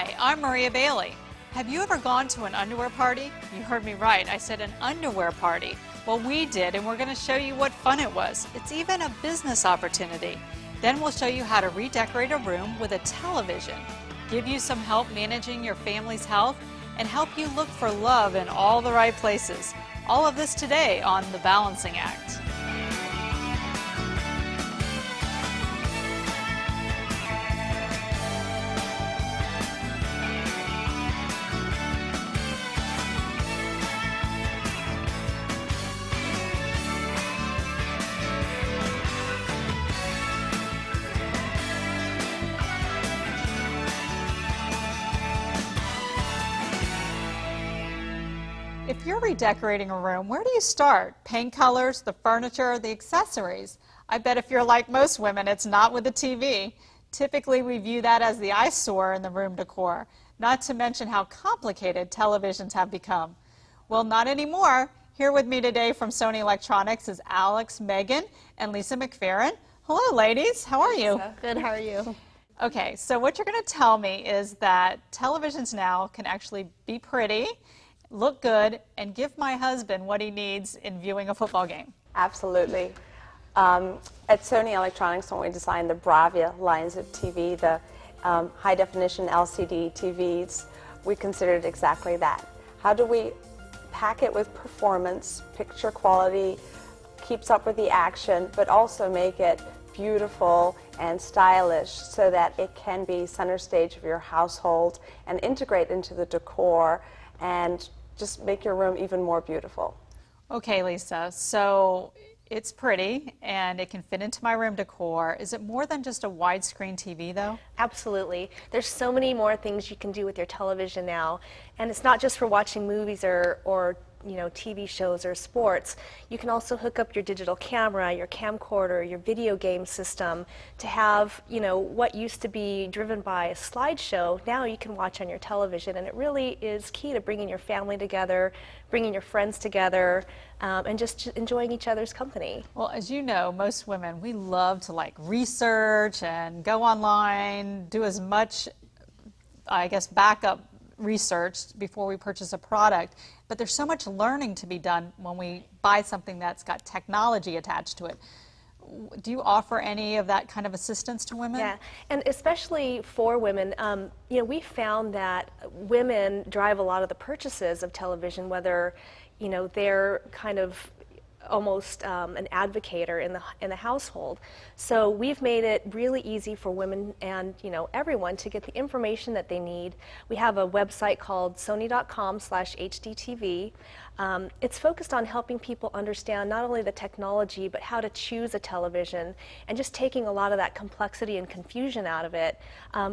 Hi, I'm Maria Bailey. Have you ever gone to an underwear party? You heard me right, I said an underwear party. Well, we did, and we're going to show you what fun it was. It's even a business opportunity. Then we'll show you how to redecorate a room with a television, give you some help managing your family's health, and help you look for love in all the right places. All of this today on The Balancing Act. If you're redecorating a room, where do you start? Paint colors, the furniture, the accessories? I bet if you're like most women, it's not with the TV. Typically, we view that as the eyesore in the room decor, not to mention how complicated televisions have become. Well, not anymore. Here with me today from Sony Electronics is Alex, Megan, and Lisa McFerrin. Hello, ladies. How are you? Good. How are you? Okay, so what you're going to tell me is that televisions now can actually be pretty, look good, and give my husband what he needs in viewing a football game. Absolutely. At Sony Electronics, when we designed the Bravia lines of TV, the high-definition LCD TVs, we considered exactly that. How do we pack it with performance, picture quality, keeps up with the action, but also make it beautiful and stylish so that it can be center stage of your household and integrate into the decor and just make your room even more beautiful. Okay, Lisa, so it's pretty and it can fit into my room decor. Is it more than just a widescreen TV though? Absolutely. There's so many more things you can do with your television now, and it's not just for watching movies or TV shows or sports. You can also hook up your digital camera, your camcorder, your video game system to have, what used to be driven by a slideshow, now you can watch on your television, and it really is key to bringing your family together, bringing your friends together, and just enjoying each other's company. Well, as you know, most women, we love to research and go online, do as much, I guess, backup research before we purchase a product, but there's so much learning to be done when we buy something that's got technology attached to it. Do you offer any of that kind of assistance to women? Yeah, and especially for women, we found that women drive a lot of the purchases of television, whether they're kind of almost an advocator in the household. So we've made it really easy for women and everyone to get the information that they need. We have a website called sony.com/hdtv. It's focused on helping people understand not only the technology but how to choose a television and just taking a lot of that complexity and confusion out of it,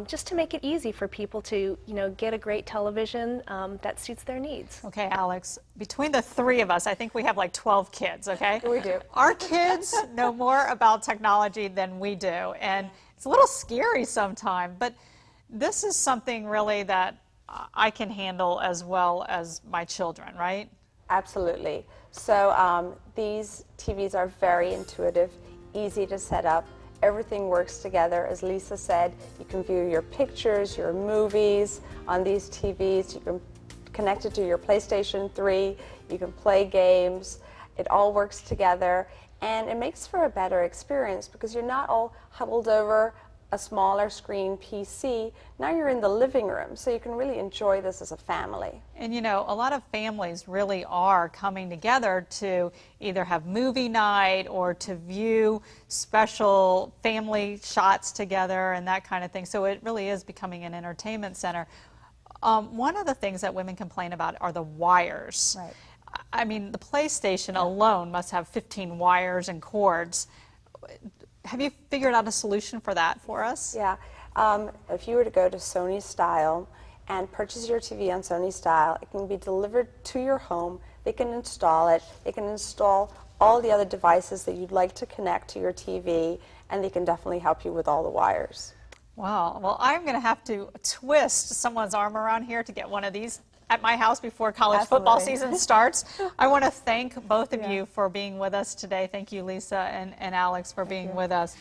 just to make it easy for people to get a great television that suits their needs. Okay, Alex, between the three of us, I think we have like 12 kids, okay? We do. Our kids know more about technology than we do, and it's a little scary sometimes, but this is something really that I can handle as well as my children, right? Absolutely. So these TVs are very intuitive, easy to set up. Everything works together. As Lisa said, you can view your pictures, your movies on these TVs. You can connect it to your PlayStation 3. You can play games. It all works together, and it makes for a better experience because you're not all huddled over a smaller screen PC. Now you're in the living room, so you can really enjoy this as a family. And a lot of families really are coming together to either have movie night or to view special family shots together and that kind of thing. So it really is becoming an entertainment center. One of the things that women complain about are the wires. Right. I mean, the PlayStation alone must have 15 wires and cords. Have you figured out a solution for that for us? Yeah. If you were to go to Sony Style and purchase your TV on Sony Style, it can be delivered to your home. They can install it. They can install all the other devices that you'd like to connect to your TV, and they can definitely help you with all the wires. Wow. Well, I'm going to have to twist someone's arm around here to get one of these at my house before college football season starts. I want to thank both of you for being with us today. Thank you, Lisa and Alex, for being with us.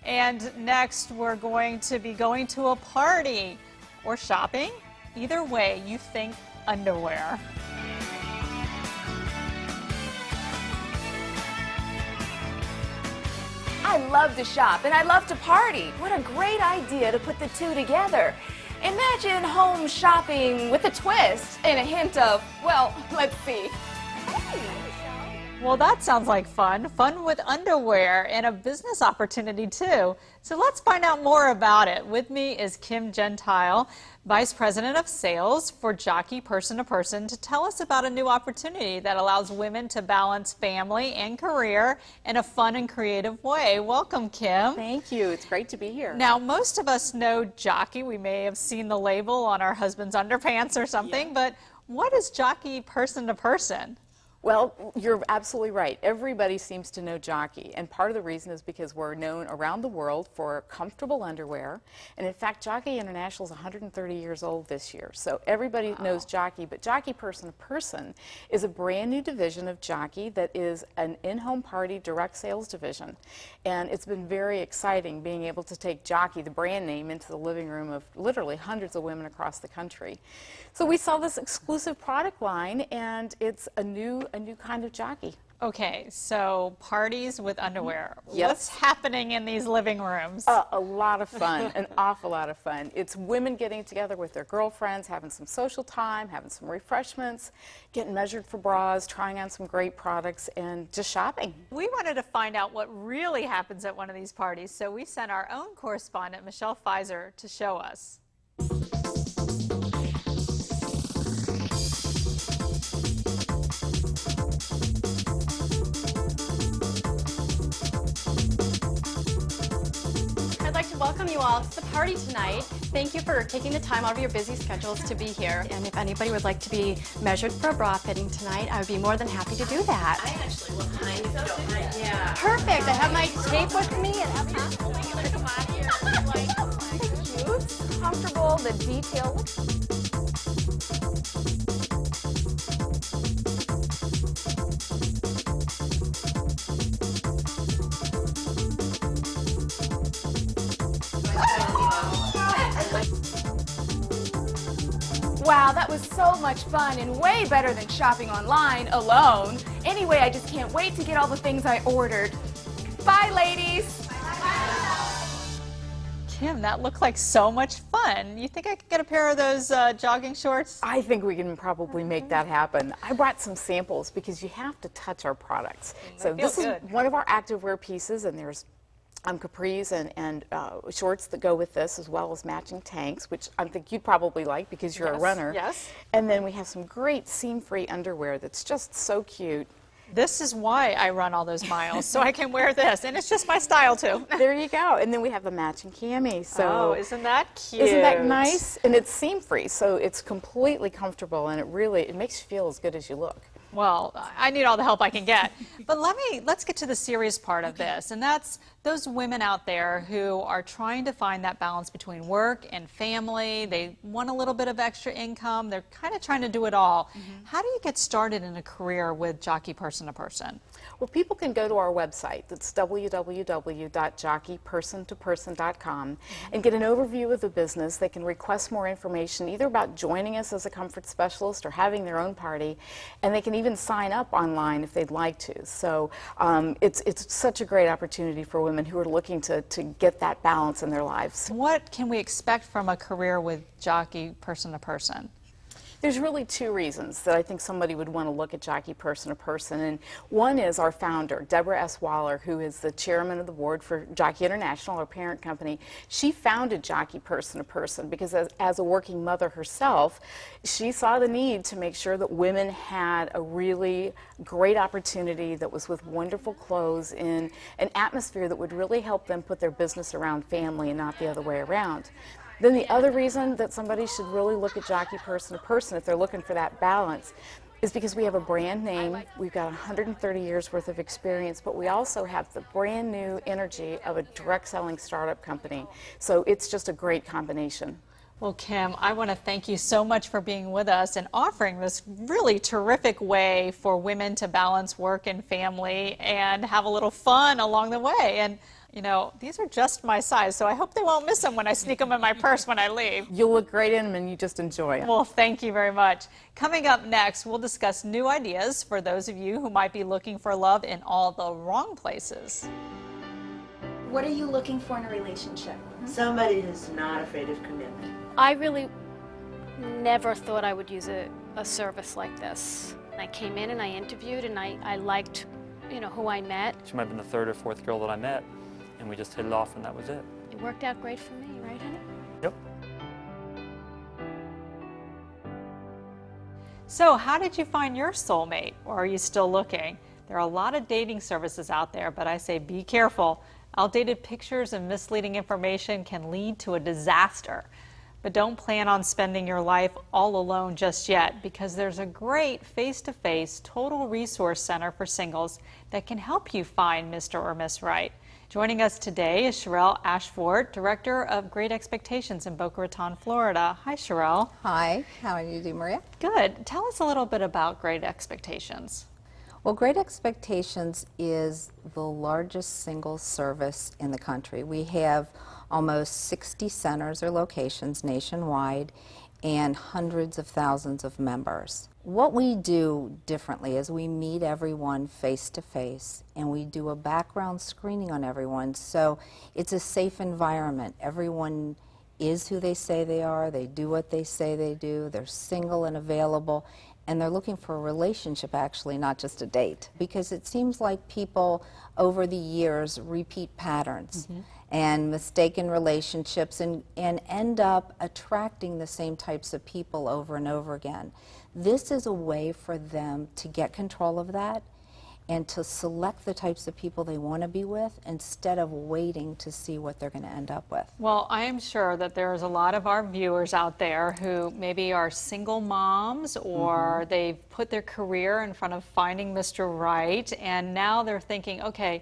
And next, we're going to be going to a party. or shopping? Either way, you think underwear. I love to shop and I love to party. What a great idea to put the two together. Imagine home shopping with a twist and a hint of, well, let's see. Well, that sounds like fun. Fun with underwear and a business opportunity too. So let's find out more about it. With me is Kim Gentile, Vice President of Sales for Jockey Person to Person, to tell us about a new opportunity that allows women to balance family and career in a fun and creative way. Welcome, Kim. Thank you. It's great to be here. Now, most of us know Jockey. We may have seen the label on our husband's underpants or something, but what is Jockey Person to Person? Well, you're absolutely right. Everybody seems to know Jockey, and part of the reason is because we're known around the world for comfortable underwear. And in fact, Jockey International is 130 years old this year, so everybody knows Jockey. But Jockey Person to Person is a brand new division of Jockey that is an in-home party direct sales division. And it's been very exciting being able to take Jockey, the brand name, into the living room of literally hundreds of women across the country. So we saw this exclusive product line, and it's a new kind of jockey. Okay, so parties with underwear. Yes. What's happening in these living rooms? A lot of fun, an awful lot of fun. It's women getting together with their girlfriends, having some social time, having some refreshments, getting measured for bras, trying on some great products, and just shopping. We wanted to find out what really happens at one of these parties, so we sent our own correspondent, Michelle Pfizer, to show us. I'd like to welcome you all to the party tonight. Thank you for taking the time out of your busy schedules to be here. And if anybody would like to be measured for a bra fitting tonight, I would be more than happy to do that. I actually will kind of don't mind. Yeah. Perfect. I have my tape with me and everything. Cute, comfortable, the detail. Wow, that was so much fun and way better than shopping online alone. Anyway, I just can't wait to get all the things I ordered. Bye, ladies. Kim, that looked like so much fun. You think I could get a pair of those jogging shorts? I think we can probably make that happen. I brought some samples because you have to touch our products. So this is one of our activewear pieces, and there's capris and shorts that go with this, as well as matching tanks, which I think you'd probably like because you're a runner. Yes. And then we have some great seam-free underwear that's just so cute. This is why I run all those miles, so I can wear this, and it's just my style too. There you go. And then we have the matching cami. So isn't that cute? Isn't that nice? And it's seam-free, so it's completely comfortable, and it makes you feel as good as you look. Well, I need all the help I can get. But let's get to the serious part of this, and that's those women out there who are trying to find that balance between work and family. They want a little bit of extra income. They're kind of trying to do it all. How do you get started in a career with Jockey Person to Person? Well, people can go to our website. That's www.jockeypersontoperson.com and get an overview of the business. They can request more information either about joining us as a comfort specialist or having their own party, and they can even sign up online if they'd like to. So it's such a great opportunity for women who are looking to get that balance in their lives. What can we expect from a career with Jockey Person to Person? There's really two reasons that I think somebody would want to look at Jockey Person to Person, and one is our founder, Deborah S. Waller, who is the chairman of the board for Jockey International, our parent company. She founded Jockey Person to Person because as a working mother herself, she saw the need to make sure that women had a really great opportunity that was with wonderful clothes in an atmosphere that would really help them put their business around family and not the other way around. Then the other reason that somebody should really look at Jockey Person to Person if they're looking for that balance is because we have a brand name. We've got 130 years worth of experience, but we also have the brand new energy of a direct selling startup company. So it's just a great combination. Well, Kim, I want to thank you so much for being with us and offering this really terrific way for women to balance work and family and have a little fun along the way. And You know, these are just my size, so I hope they won't miss them when I sneak them in my purse when I leave. You'll look great in them and you just enjoy them. Well, thank you very much. Coming up next, we'll discuss new ideas for those of you who might be looking for love in all the wrong places. What are you looking for in a relationship? Somebody who's not afraid of commitment. I really never thought I would use a service like this. I came in and I interviewed and I liked, you know, who I met. She might have been the third or fourth girl that I met, and we just hit it off, and that was it. It worked out great for me, right, honey? Yep. So, how did you find your soulmate, or are you still looking? There are a lot of dating services out there, but I say be careful. Outdated pictures and misleading information can lead to a disaster. But don't plan on spending your life all alone just yet, because there's a great face-to-face total resource center for singles that can help you find Mr. or Miss Right. Joining us today is Sherelle Ashford, Director of Great Expectations in Boca Raton, Florida. Hi, Sherelle. Hi, how are you doing, Maria? Good. Tell us a little bit about Great Expectations. Well, Great Expectations is the largest single service in the country. We have almost 60 centers or locations nationwide and hundreds of thousands of members. What we do differently is we meet everyone face to face and we do a background screening on everyone, so it's a safe environment. Everyone is who they say they are, they do what they say they do, they're single and available, and they're looking for a relationship, actually, not just a date. Because it seems like people over the years repeat patterns and mistaken relationships and end up attracting the same types of people over and over again. This is a way for them to get control of that and to select the types of people they want to be with instead of waiting to see what they're going to end up with. Well, I am sure that there's a lot of our viewers out there who maybe are single moms or they've put their career in front of finding Mr. Right, and now they're thinking, okay,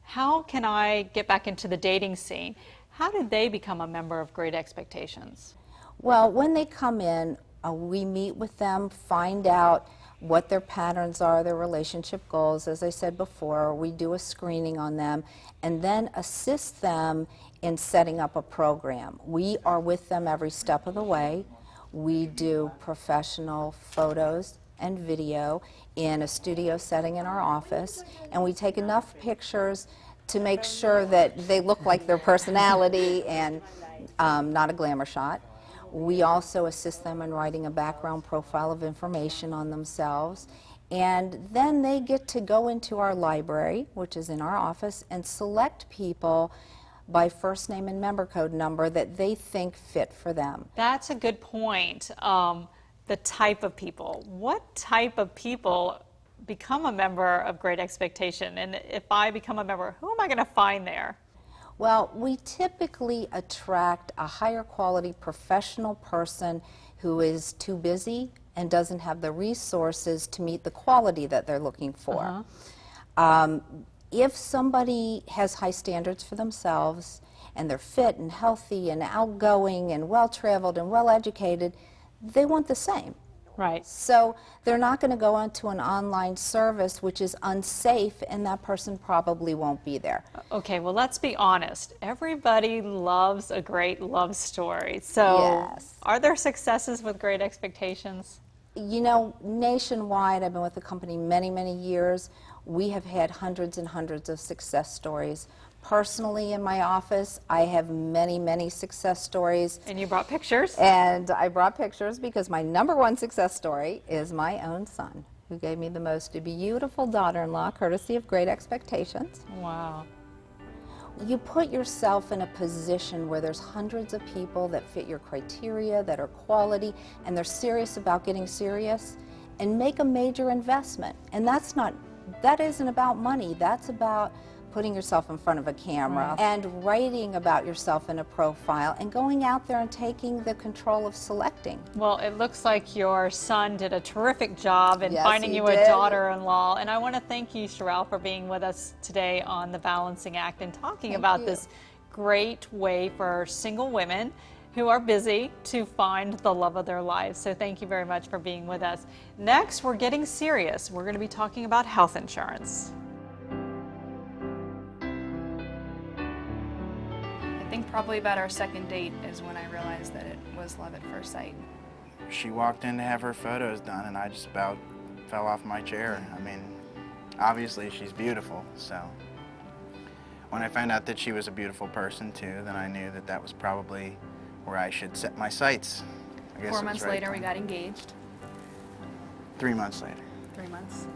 how can I get back into the dating scene? How did they become a member of Great Expectations? Well, when they come in, we meet with them, find out what their patterns are, their relationship goals. As I said before, we do a screening on them and then assist them in setting up a program. We are with them every step of the way. We do professional photos and video in a studio setting in our office, and we take enough pictures to make sure that they look like their personality and not a glamour shot. We also assist them in writing a background profile of information on themselves, and then they get to go into our library, which is in our office, and select people by first name and member code number that they think fit for them. That's a good point. The type of people. What type of people become a member of Great Expectation? And if I become a member, who am I going to find there? Well, we typically attract a higher quality professional person who is too busy and doesn't have the resources to meet the quality that they're looking for. If somebody has high standards for themselves and they're fit and healthy and outgoing and well-traveled and well-educated, they want the same. Right. So they're not going to go onto an online service which is unsafe, and that person probably won't be there. Okay, well, let's be honest. Everybody loves a great love story. So Yes. are there successes with Great Expectations? You know, nationwide, I've been with the company many, many years. We have had hundreds and hundreds of success stories. Personally, in my office, I have many, many success stories. And you brought pictures? And I brought pictures because my #1 success story is my own son, who gave me the most beautiful daughter-in-law, courtesy of Great Expectations. Wow. You put yourself in a position where there's hundreds of people that fit your criteria, that are quality, and they're serious about getting serious, and make a major investment. And that isn't about money, that's about putting yourself in front of a camera and writing about yourself in a profile and going out there and taking the control of selecting. Well, it looks like your son did a terrific job in Yes, finding he you a did. daughter-in-law. And I want to thank you, Sherelle, for being with us today on The Balancing Act and talking Thank about you. this great way for single women who are busy to find the love of their lives. So thank you very much for being with us. Next, we're getting serious. We're going to be talking about health insurance. Probably about our second date is when I realized that it was love at first sight. She walked in to have her photos done and I just about fell off my chair. I mean, obviously she's beautiful, so when I found out that she was a beautiful person too, then I knew that that was probably where I should set my sights. I guess 4 it was months right later, we time. got engaged. 3 months later. 3 months.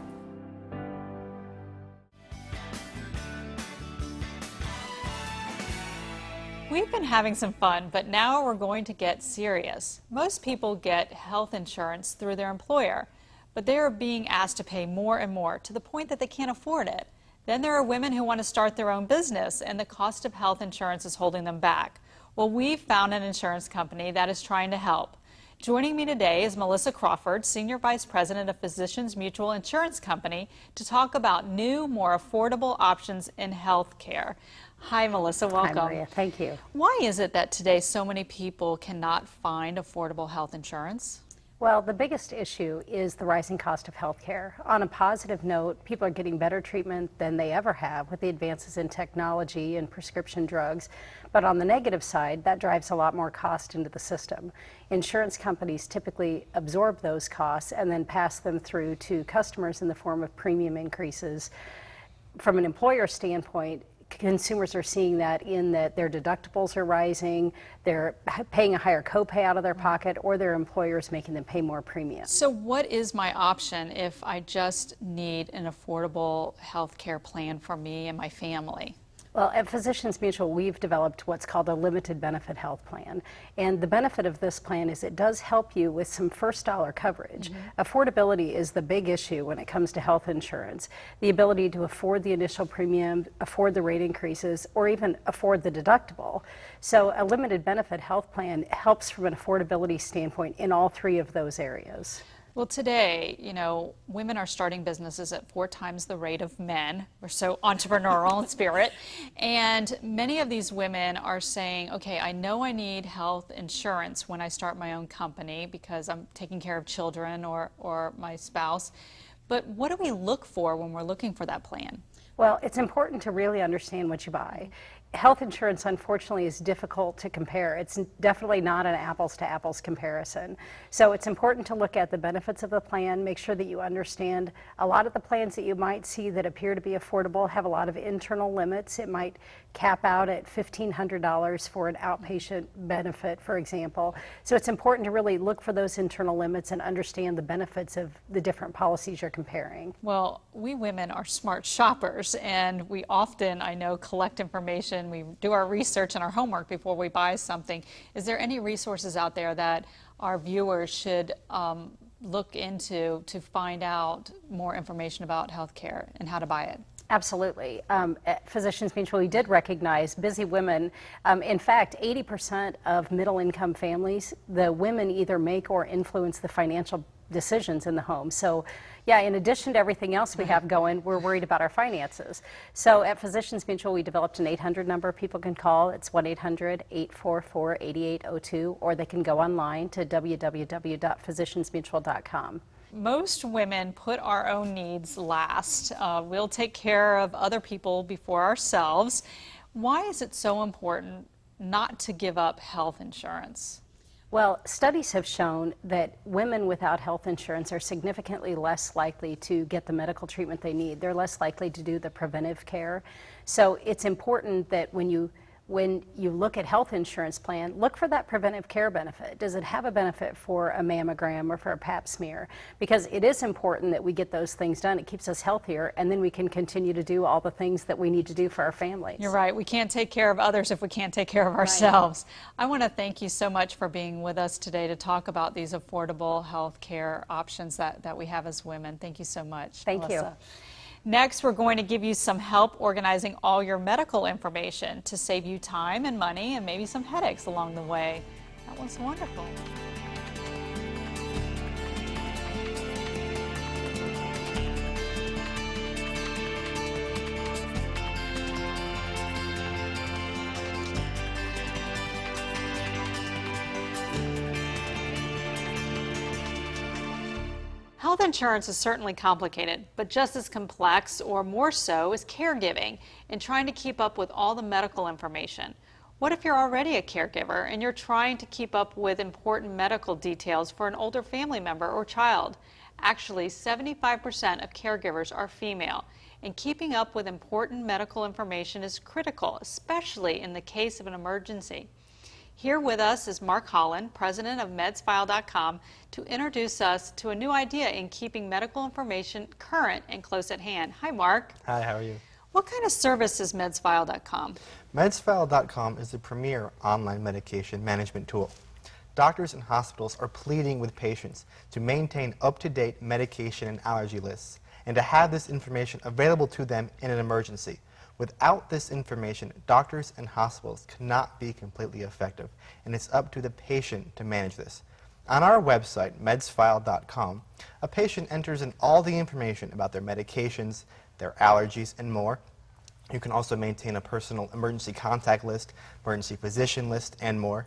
We've been having some fun, but now we're going to get serious. Most people get health insurance through their employer, but they are being asked to pay more and more to the point that they can't afford it. Then there are women who want to start their own business, and the cost of health insurance is holding them back. Well, we've found an insurance company that is trying to help. Joining me today is Melissa Crawford, Senior Vice President of Physicians Mutual Insurance Company, to talk about new, more affordable options in health care. Hi, Melissa. Welcome. Hi, Maria. Thank you. Why is it that today so many people cannot find affordable health insurance? Well, the biggest issue is the rising cost of health care. On a positive note, people are getting better treatment than they ever have with the advances in technology and prescription drugs. But on the negative side, that drives a lot more cost into the system. Insurance companies typically absorb those costs and then pass them through to customers in the form of premium increases. From an employer standpoint, consumers are seeing that in that their deductibles are rising, they're paying a higher copay out of their pocket, or their employers making them pay more premium. So what is my option if I just need an affordable health care plan for me and my family? Well, at Physicians Mutual, we've developed what's called a limited benefit health plan. And the benefit of this plan is it does help you with some first dollar coverage. Affordability is the big issue when it comes to health insurance. The ability to afford the initial premium, afford the rate increases, or even afford the deductible. So a limited benefit health plan helps from an affordability standpoint in all three of those areas. Well, today, you know, women are starting businesses at 4 times the rate of men. We're so entrepreneurial in spirit. And many of these women are saying, okay, I know I need health insurance when I start my own company because I'm taking care of children or my spouse. But what do we look for when we're looking for that plan? Well, it's important to really understand what you buy. Health insurance, unfortunately, is difficult to compare. It's definitely not an apples to apples comparison. So it's important to look at the benefits of the plan, make sure that you understand a lot of the plans that you might see that appear to be affordable have a lot of internal limits. It might cap out at $1,500 for an outpatient benefit, for example. So it's important to really look for those internal limits and understand the benefits of the different policies you're comparing. Well, we women are smart shoppers, and we often, I know, collect information. We do our research and our homework before we buy something. Is there any resources out there that our viewers should look into to find out more information about healthcare and how to buy it? Absolutely. At Physicians Mutual, we did recognize busy women. In fact, 80% of middle-income families, the women either make or influence the financial decisions in the home. So, yeah, in addition to everything else we have going, we're worried about our finances. So at Physicians Mutual, we developed an 800 number people can call. It's 1-800-844-8802, or they can go online to www.physiciansmutual.com. Most women put our own needs last. We'll take care of other people before ourselves. Why is it so important not to give up health insurance? Well, studies have shown that women without health insurance are significantly less likely to get the medical treatment they need. They're less likely to do the preventive care. So it's important that when you look at health insurance plan, look for that preventive care benefit. Does it have a benefit for a mammogram or for a pap smear? Because it is important that we get those things done. It keeps us healthier, and then we can continue to do all the things that we need to do for our families. You're right. We can't take care of others if we can't take care of ourselves. Right. I want to thank you so much for being with us today to talk about these affordable health care options that we have as women. Thank you so much, Thank Melissa. you. Next, we're going to give you some help organizing all your medical information to save you time and money and maybe some headaches along the way. That was wonderful. Health insurance is certainly complicated, but just as complex or more so is caregiving and trying to keep up with all the medical information. What if you're already a caregiver and you're trying to keep up with important medical details for an older family member or child? Actually, 75% of caregivers are female, and keeping up with important medical information is critical, especially in the case of an emergency. Here with us is Mark Holland, president of medsfile.com, to introduce us to a new idea in keeping medical information current and close at hand. Hi, Mark. Hi, how are you? What kind of service is medsfile.com? Medsfile.com is the premier online medication management tool. Doctors and hospitals are pleading with patients to maintain up-to-date medication and allergy lists and to have this information available to them in an emergency. Without this information, doctors and hospitals cannot be completely effective, and it's up to the patient to manage this. On our website, medsfile.com, a patient enters in all the information about their medications, their allergies, and more. You can also maintain a personal emergency contact list, emergency physician list, and more.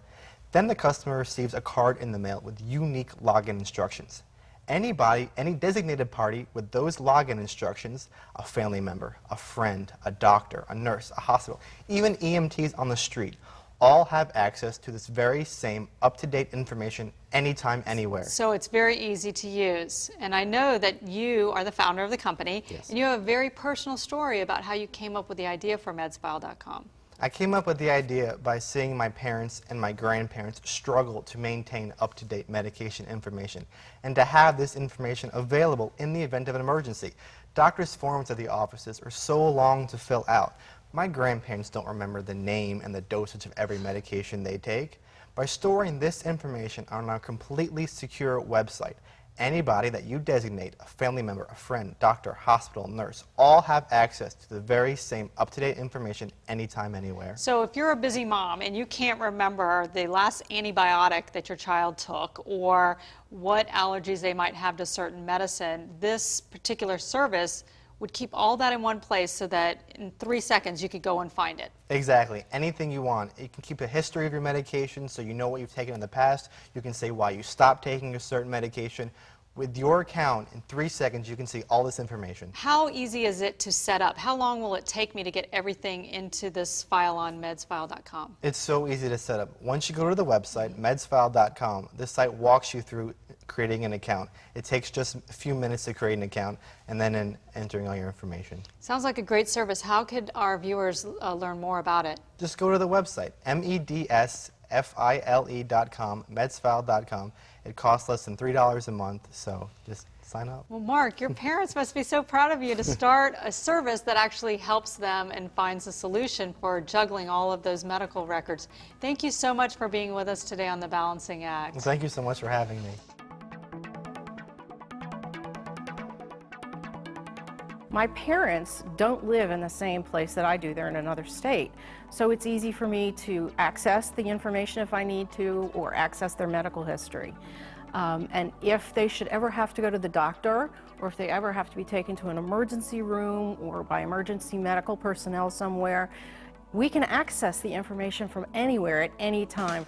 Then the customer receives a card in the mail with unique login instructions. Anybody, any designated party with those login instructions, a family member, a friend, a doctor, a nurse, a hospital, even EMTs on the street, all have access to this very same up-to-date information anytime, anywhere. So it's very easy to use. And I know that you are the founder of the company, Yes. and you have a very personal story about how you came up with the idea for medsfile.com. I came up with the idea by seeing my parents and my grandparents struggle to maintain up-to-date medication information and to have this information available in the event of an emergency. Doctors' forms at the offices are so long to fill out. My grandparents don't remember the name and the dosage of every medication they take. By storing this information on a completely secure website, anybody that you designate, a family member, a friend, doctor, hospital, nurse, all have access to the very same up-to-date information anytime, anywhere. So if you're a busy mom and you can't remember the last antibiotic that your child took or what allergies they might have to certain medicine, this particular service would keep all that in one place so that in 3 seconds you could go and find it. Exactly. Anything you want. You can keep a history of your medication so you know what you've taken in the past. You can say why you stopped taking a certain medication. With your account, in 3 seconds, you can see all this information. How easy is it to set up? How long will it take me to get everything into this file on medsfile.com? It's so easy to set up. Once you go to the website, medsfile.com, this site walks you through creating an account. It takes just a few minutes to create an account and then entering all your information. Sounds like a great service. How could our viewers learn more about it? Just go to the website, medsfile.com, medsfile.com. It costs less than $3 a month, so just sign up. Well, Mark, your parents must be so proud of you to start a service that actually helps them and finds a solution for juggling all of those medical records. Thank you so much for being with us today on The Balancing Act. Well, thank you so much for having me. My parents don't live in the same place that I do. They're in another state. So it's easy for me to access the information if I need to, or access their medical history. And if they should ever have to go to the doctor, or if they ever have to be taken to an emergency room or by emergency medical personnel somewhere, we can access the information from anywhere at any time.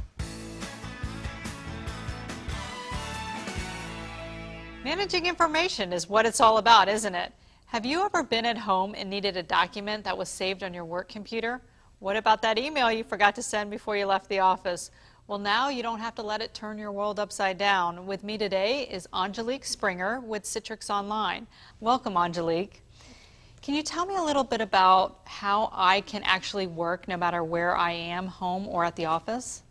Managing information is what it's all about, isn't it? Have you ever been at home and needed a document that was saved on your work computer? What about that email you forgot to send before you left the office? Well, now you don't have to let it turn your world upside down. With me today is Angelique Springer with Citrix Online. Welcome, Angelique. Can you tell me a little bit about how I can actually work no matter where I am, home or at the office?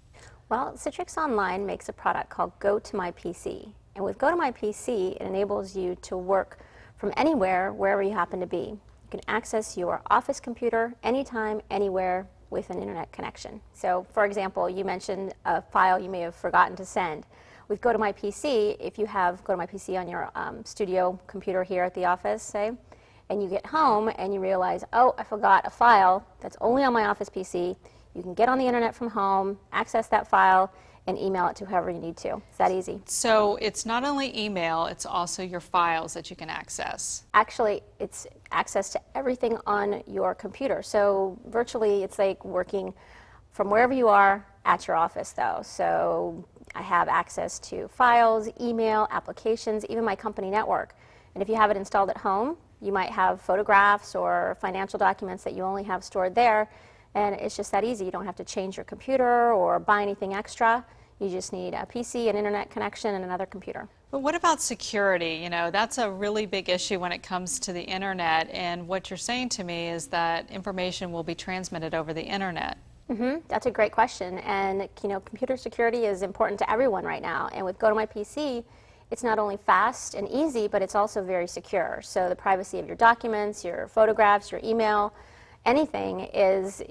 Well, Citrix Online makes a product called Go to My PC. And with Go to My PC, it enables you to work from anywhere, wherever you happen to be. You can access your office computer anytime, anywhere with an internet connection. So, for example, you mentioned a file you may have forgotten to send. With Go to My PC, if you have Go to My PC on your studio computer here at the office, say, and you get home and you realize, oh, I forgot a file that's only on my office PC, you can get on the internet from home, access that file, and email it to whoever you need to. It's that easy. So it's not only email, it's also your files that you can access. Actually, it's access to everything on your computer. So virtually, it's like working from wherever you are at your office, though. So I have access to files, email, applications, even my company network. And if you have it installed at home, you might have photographs or financial documents that you only have stored there. And it's just that easy. You don't have to change your computer or buy anything extra. You just need a PC, an internet connection, and another computer. But what about security? You know, that's a really big issue when it comes to the internet, and what you're saying to me is that information will be transmitted over the internet. That's a great question, and you know, computer security is important to everyone right now, and with Go to My PC, it's not only fast and easy, but it's also very secure. So the privacy of your documents, your photographs, your email, anything is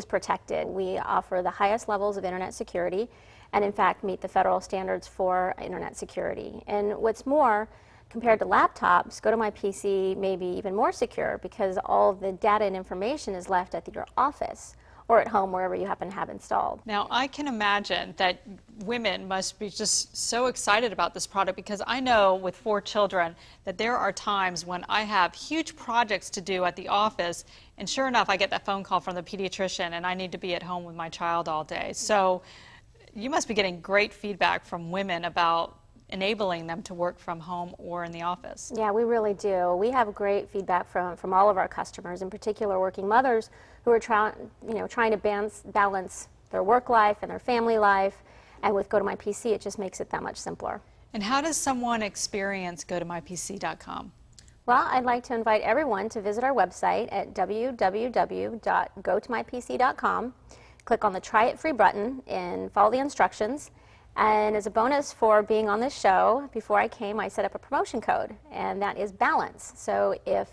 protected. We offer the highest levels of internet security, and in fact meet the federal standards for internet security. And what's more, compared to laptops, Go to My PC may be even more secure because all of the data and information is left at your office or at home, wherever you happen to have installed. Now, I can imagine that women must be just so excited about this product, because I know with 4 children that there are times when I have huge projects to do at the office, and sure enough, I get that phone call from the pediatrician and I need to be at home with my child all day. So you must be getting great feedback from women about enabling them to work from home or in the office. Yeah, we really do. We have great feedback from all of our customers, in particular working mothers who are trying to balance their work life and their family life. And with Go to My PC, it just makes it that much simpler. And how does someone experience GoToMyPC.com? Well, I'd like to invite everyone to visit our website at www.gotomypc.com. Click on the Try It Free button and follow the instructions. And as a bonus for being on this show, before I came, I set up a promotion code, and that is BALANCE. So if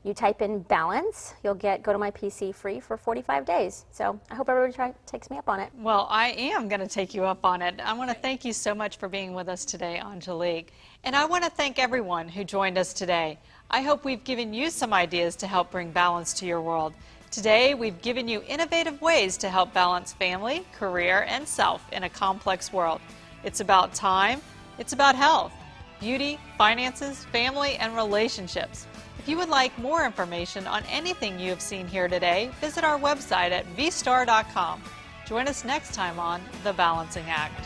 you type in BALANCE, you'll get Go to My PC free for 45 days. So I hope everybody takes me up on it. Well, I am going to take you up on it. I want to thank you so much for being with us today, Angelique. And I want to thank everyone who joined us today. I hope we've given you some ideas to help bring balance to your world. Today, we've given you innovative ways to help balance family, career, and self in a complex world. It's about time, it's about health, beauty, finances, family, and relationships. If you would like more information on anything you have seen here today, visit our website at vstar.com. Join us next time on The Balancing Act.